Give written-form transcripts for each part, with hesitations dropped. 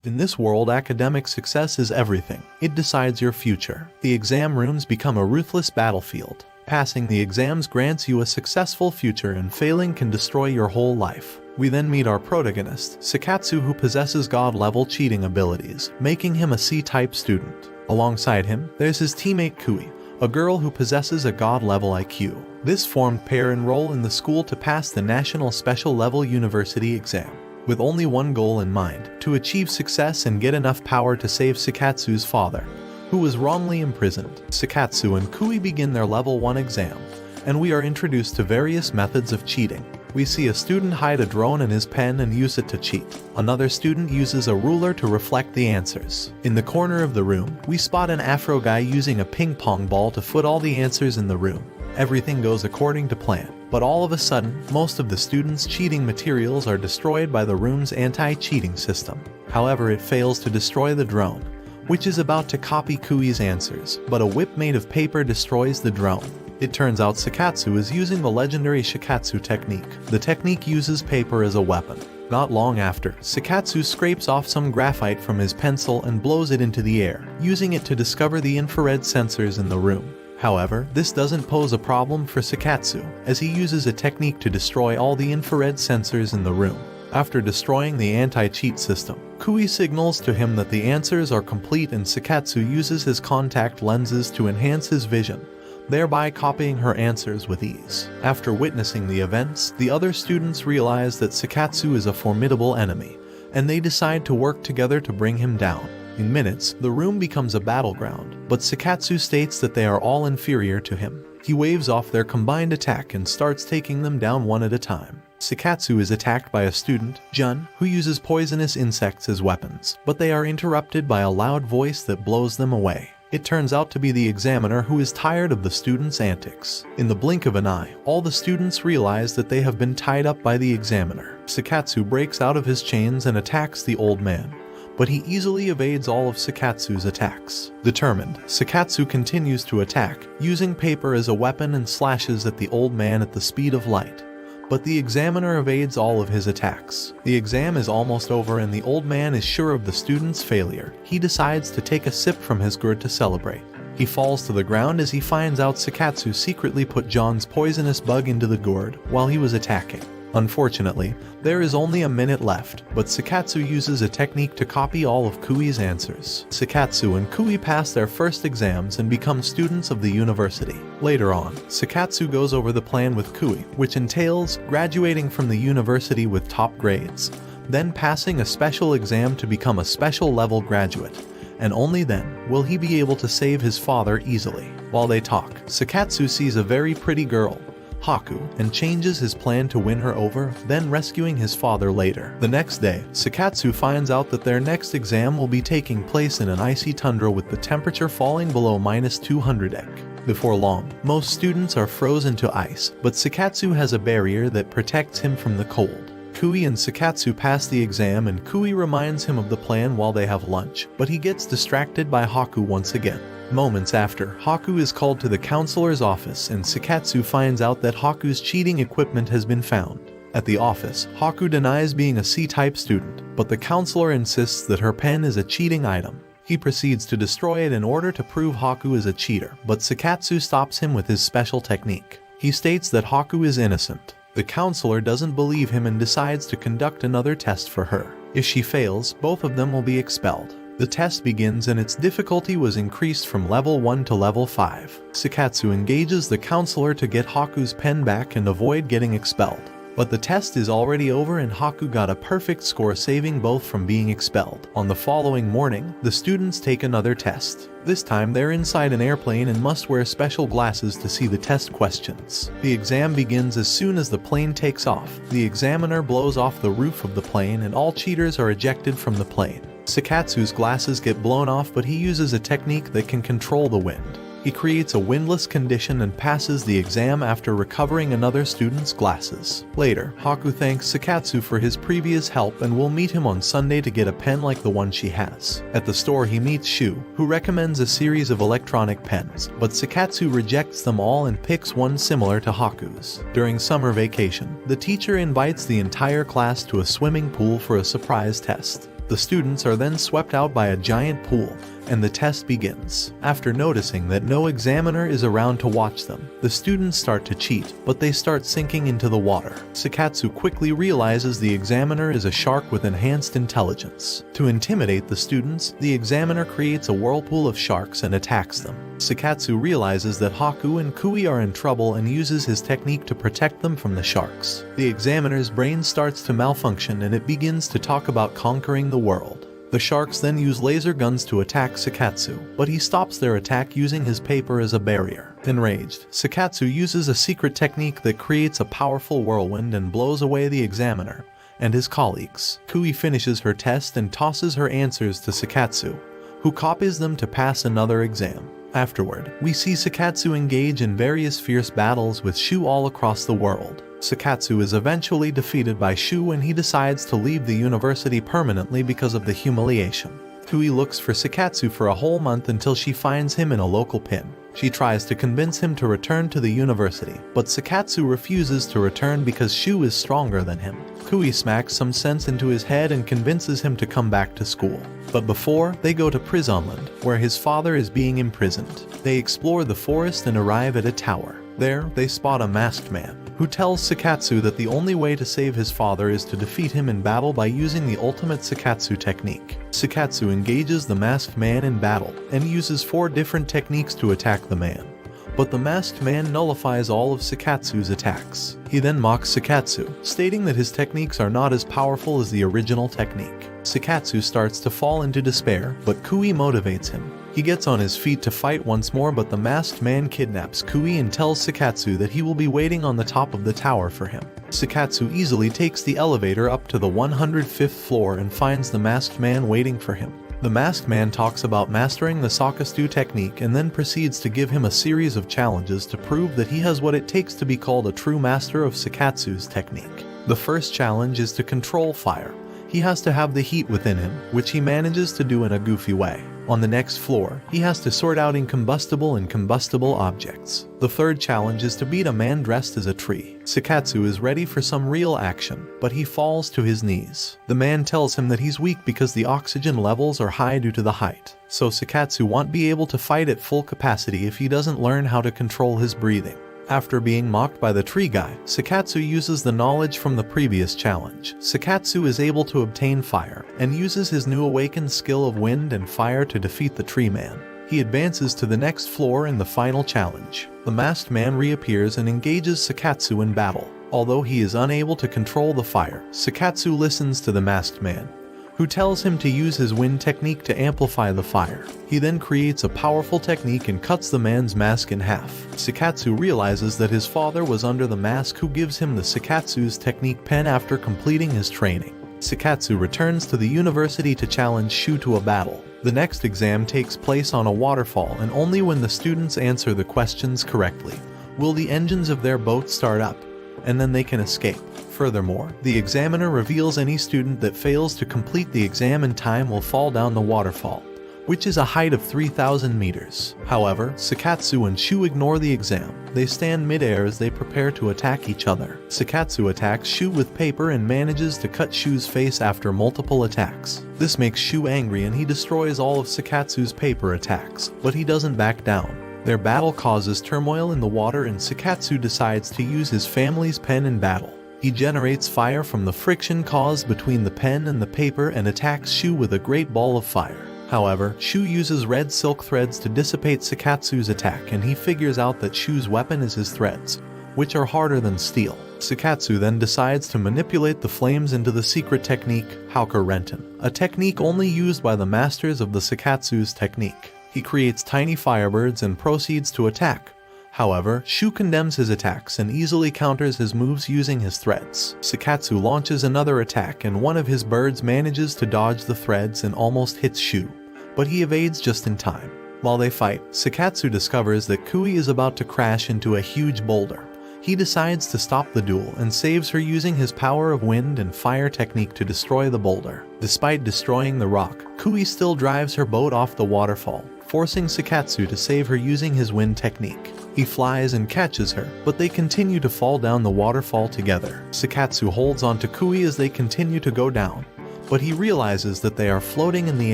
In this world, academic success is everything. It decides your future. The exam rooms become a ruthless battlefield. Passing the exams grants you a successful future, and failing can destroy your whole life. We then meet our protagonist, Sekatsu, who possesses god-level cheating abilities, making him a C-type student. Alongside him, there's his teammate Kui, a girl who possesses a god-level IQ. This formed pair enroll in the school to pass the National Special Level University exam, with only one goal in mind: to achieve success and get enough power to save Sekatsu's father, who was wrongly imprisoned. Sekatsu and Kui begin their level 1 exam, and we are introduced to various methods of cheating. We see a student hide a drone in his pen and use it to cheat. Another student uses a ruler to reflect the answers. In the corner of the room, we spot an Afro guy using a ping pong ball to put all the answers in the room. Everything goes according to plan, but all of a sudden, most of the students' cheating materials are destroyed by the room's anti-cheating system. However, it fails to destroy the drone, which is about to copy Kui's answers, but a whip made of paper destroys the drone. It turns out Sekatsu is using the legendary Shikatsu technique. The technique uses paper as a weapon. Not long after, Sekatsu scrapes off some graphite from his pencil and blows it into the air, using it to discover the infrared sensors in the room. However, this doesn't pose a problem for Sekatsu, as he uses a technique to destroy all the infrared sensors in the room. After destroying the anti-cheat system, Kui signals to him that the answers are complete, and Sekatsu uses his contact lenses to enhance his vision, thereby copying her answers with ease. After witnessing the events, the other students realize that Sekatsu is a formidable enemy, and they decide to work together to bring him down. In minutes, the room becomes a battleground, but Sekatsu states that they are all inferior to him. He waves off their combined attack and starts taking them down one at a time. Sekatsu is attacked by a student, Jun, who uses poisonous insects as weapons, but they are interrupted by a loud voice that blows them away. It turns out to be the examiner, who is tired of the students' antics. In the blink of an eye, all the students realize that they have been tied up by the examiner. Sekatsu breaks out of his chains and attacks the old man, but he easily evades all of Sekatsu's attacks. Determined, Sekatsu continues to attack, using paper as a weapon, and slashes at the old man at the speed of light. But the examiner evades all of his attacks. The exam is almost over and the old man is sure of the student's failure. He decides to take a sip from his gourd to celebrate. He falls to the ground as he finds out Sekatsu secretly put John's poisonous bug into the gourd while he was attacking. Unfortunately, there is only a minute left, but Sekatsu uses a technique to copy all of Kui's answers. Sekatsu and Kui pass their first exams and become students of the university. Later on, Sekatsu goes over the plan with Kui, which entails graduating from the university with top grades, then passing a special exam to become a special level graduate, and only then will he be able to save his father easily. While they talk, Sekatsu sees a very pretty girl, Haku, and changes his plan to win her over, then rescuing his father later. The next day, Sekatsu finds out that their next exam will be taking place in an icy tundra with the temperature falling below -200°C. Before long, most students are frozen to ice, but Sekatsu has a barrier that protects him from the cold. Kui and Sekatsu pass the exam, and Kui reminds him of the plan while they have lunch, but he gets distracted by Haku once again. Moments after, Haku is called to the counselor's office, and Sekatsu finds out that Haku's cheating equipment has been found. At the office, Haku denies being a C-type student, but the counselor insists that her pen is a cheating item. He proceeds to destroy it in order to prove Haku is a cheater, but Sekatsu stops him with his special technique. He states that Haku is innocent. The counselor doesn't believe him and decides to conduct another test for her. If she fails, both of them will be expelled. The test begins, and its difficulty was increased from level 1 to level 5. Sekatsu engages the counselor to get Haku's pen back and avoid getting expelled. But the test is already over and Haku got a perfect score, saving both from being expelled. On the following morning, the students take another test. This time they're inside an airplane and must wear special glasses to see the test questions. The exam begins as soon as the plane takes off. The examiner blows off the roof of the plane and all cheaters are ejected from the plane. Sekatsu's glasses get blown off, but he uses a technique that can control the wind. He creates a windless condition and passes the exam after recovering another student's glasses. Later, Haku thanks Sekatsu for his previous help and will meet him on Sunday to get a pen like the one she has. At the store he meets Shu, who recommends a series of electronic pens, but Sekatsu rejects them all and picks one similar to Haku's. During summer vacation, the teacher invites the entire class to a swimming pool for a surprise test. The students are then swept out by a giant pool, and the test begins. After noticing that no examiner is around to watch them, the students start to cheat, but they start sinking into the water. Sekatsu quickly realizes the examiner is a shark with enhanced intelligence. To intimidate the students, the examiner creates a whirlpool of sharks and attacks them. Sekatsu realizes that Haku and Kui are in trouble and uses his technique to protect them from the sharks. The examiner's brain starts to malfunction and it begins to talk about conquering the world. The sharks then use laser guns to attack Sekatsu, but he stops their attack using his paper as a barrier. Enraged, Sekatsu uses a secret technique that creates a powerful whirlwind and blows away the examiner and his colleagues. Kui finishes her test and tosses her answers to Sekatsu, who copies them to pass another exam. Afterward, we see Sekatsu engage in various fierce battles with Shu all across the world. Sekatsu is eventually defeated by Shu and he decides to leave the university permanently because of the humiliation. Kui looks for Sekatsu for a whole month until she finds him in a local pin. She tries to convince him to return to the university, but Sekatsu refuses to return because Shu is stronger than him. Kui smacks some sense into his head and convinces him to come back to school. But before, they go to Prisonland, where his father is being imprisoned. They explore the forest and arrive at a tower. There, they spot a masked man, who tells Sekatsu that the only way to save his father is to defeat him in battle by using the ultimate Sekatsu technique. Sekatsu engages the masked man in battle, and uses 4 different techniques to attack the man. But the masked man nullifies all of Sekatsu's attacks. He then mocks Sekatsu, stating that his techniques are not as powerful as the original technique. Sekatsu starts to fall into despair, but Kui motivates him. He gets on his feet to fight once more, but the masked man kidnaps Kui and tells Sekatsu that he will be waiting on the top of the tower for him. Sekatsu easily takes the elevator up to the 105th floor and finds the masked man waiting for him. The masked man talks about mastering the Sakastu technique and then proceeds to give him a series of challenges to prove that he has what it takes to be called a true master of Sekatsu's technique. The first challenge is to control fire. He has to have the heat within him, which he manages to do in a goofy way. On the next floor, he has to sort out incombustible and combustible objects. The third challenge is to beat a man dressed as a tree. Sekatsu is ready for some real action, but he falls to his knees. The man tells him that he's weak because the oxygen levels are high due to the height, so Sekatsu won't be able to fight at full capacity if he doesn't learn how to control his breathing. After being mocked by the tree guy, Sekatsu uses the knowledge from the previous challenge. Sekatsu is able to obtain fire, and uses his new awakened skill of wind and fire to defeat the tree man. He advances to the next floor in the final challenge. The masked man reappears and engages Sekatsu in battle. Although he is unable to control the fire, Sekatsu listens to the masked man, who tells him to use his wind technique to amplify the fire. He then creates a powerful technique and cuts the man's mask in half. Sekatsu realizes that his father was under the mask, who gives him the Sekatsu's technique pen after completing his training. Sekatsu returns to the university to challenge Shu to a battle. The next exam takes place on a waterfall, and only when the students answer the questions correctly will the engines of their boat start up, and then they can escape. Furthermore, the examiner reveals any student that fails to complete the exam in time will fall down the waterfall, which is a height of 3,000 meters. However, Sekatsu and Shu ignore the exam. They stand mid-air as they prepare to attack each other. Sekatsu attacks Shu with paper and manages to cut Shu's face after multiple attacks. This makes Shu angry and he destroys all of Sekatsu's paper attacks, but he doesn't back down. Their battle causes turmoil in the water and Sekatsu decides to use his family's pen in battle. He generates fire from the friction caused between the pen and the paper and attacks Shu with a great ball of fire. However, Shu uses red silk threads to dissipate Sekatsu's attack, and he figures out that Shu's weapon is his threads, which are harder than steel. Sekatsu then decides to manipulate the flames into the secret technique, Hauker Renten, a technique only used by the masters of the Sekatsu's technique. He creates tiny firebirds and proceeds to attack. However, Shu condemns his attacks and easily counters his moves using his threads. Sekatsu launches another attack and one of his birds manages to dodge the threads and almost hits Shu, but he evades just in time. While they fight, Sekatsu discovers that Kui is about to crash into a huge boulder. He decides to stop the duel and saves her using his power of wind and fire technique to destroy the boulder. Despite destroying the rock, Kui still drives her boat off the waterfall, forcing Sekatsu to save her using his wind technique. He flies and catches her, but they continue to fall down the waterfall together. Sekatsu holds onto Kui as they continue to go down, but he realizes that they are floating in the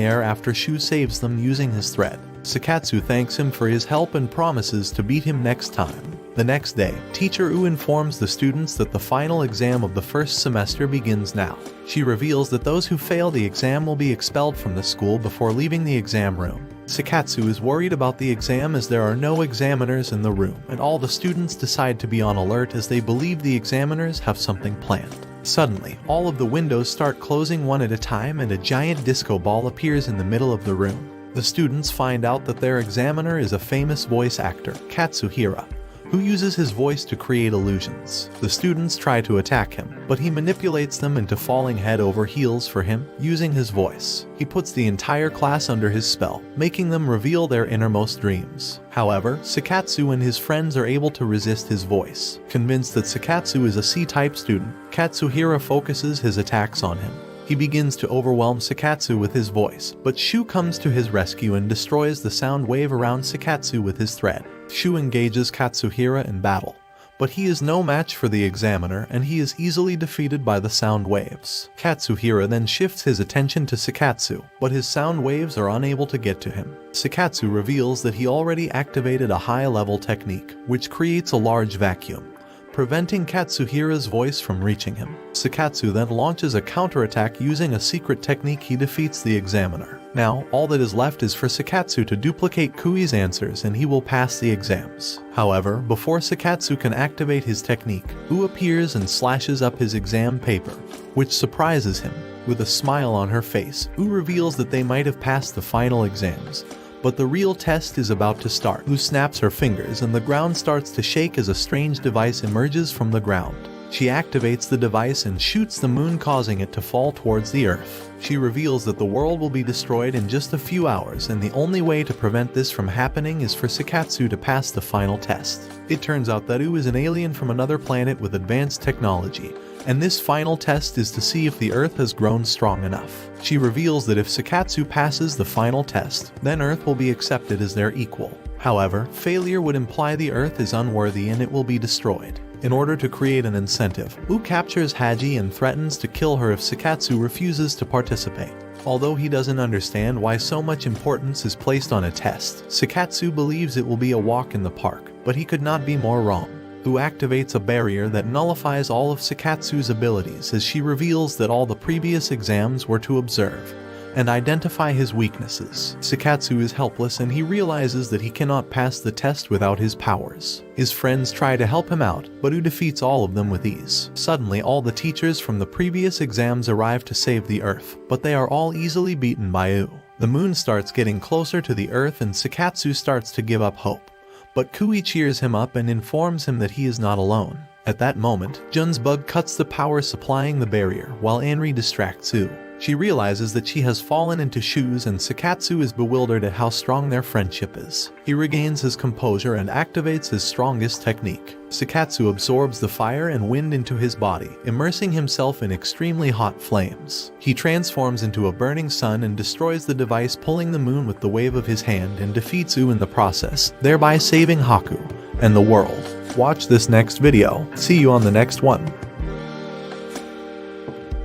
air after Shu saves them using his thread. Sekatsu thanks him for his help and promises to beat him next time. The next day, Teacher U informs the students that the final exam of the first semester begins now. She reveals that those who fail the exam will be expelled from the school before leaving the exam room. Sekatsu is worried about the exam as there are no examiners in the room, and all the students decide to be on alert as they believe the examiners have something planned. Suddenly, all of the windows start closing one at a time and a giant disco ball appears in the middle of the room. The students find out that their examiner is a famous voice actor, Katsuhira, who uses his voice to create illusions. The students try to attack him, but he manipulates them into falling head over heels for him using his voice. He puts the entire class under his spell, making them reveal their innermost dreams. However, Sekatsu and his friends are able to resist his voice. Convinced that Sekatsu is a C-type student, Katsuhira focuses his attacks on him. He begins to overwhelm Sekatsu with his voice, but Shu comes to his rescue and destroys the sound wave around Sekatsu with his thread. Shu engages Katsuhira in battle, but he is no match for the examiner and he is easily defeated by the sound waves. Katsuhira then shifts his attention to Sekatsu, but his sound waves are unable to get to him. Sekatsu reveals that he already activated a high-level technique, which creates a large vacuum, preventing Katsuhira's voice from reaching him. Sekatsu then launches a counterattack using a secret technique. He defeats the examiner. Now, all that is left is for Sekatsu to duplicate Kui's answers and he will pass the exams. However, before Sekatsu can activate his technique, U appears and slashes up his exam paper, which surprises him. With a smile on her face, U reveals that they might have passed the final exams. But the real test is about to start. U snaps her fingers and the ground starts to shake as a strange device emerges from the ground. She activates the device and shoots the moon, causing it to fall towards the earth. She reveals that the world will be destroyed in just a few hours and the only way to prevent this from happening is for Sekatsu to pass the final test. It turns out that U is an alien from another planet with advanced technology, and this final test is to see if the Earth has grown strong enough. She reveals that if Sekatsu passes the final test, then Earth will be accepted as their equal. However, failure would imply the Earth is unworthy and it will be destroyed. In order to create an incentive, U captures Haji and threatens to kill her if Sekatsu refuses to participate. Although he doesn't understand why so much importance is placed on a test, Sekatsu believes it will be a walk in the park, but he could not be more wrong. U activates a barrier that nullifies all of Sekatsu's abilities as she reveals that all the previous exams were to observe and identify his weaknesses. Sekatsu is helpless and he realizes that he cannot pass the test without his powers. His friends try to help him out, but U defeats all of them with ease. Suddenly, all the teachers from the previous exams arrive to save the Earth, but they are all easily beaten by U. The moon starts getting closer to the Earth and Sekatsu starts to give up hope. But Kui cheers him up and informs him that he is not alone. At that moment, Jun's bug cuts the power supplying the barrier, while Anri distracts U. She realizes that she has fallen into Shu's and Sekatsu is bewildered at how strong their friendship is. He regains his composure and activates his strongest technique. Sekatsu absorbs the fire and wind into his body, immersing himself in extremely hot flames. He transforms into a burning sun and destroys the device, pulling the moon with the wave of his hand, and defeats U in the process, thereby saving Haku and the world. Watch this next video. See you on the next one.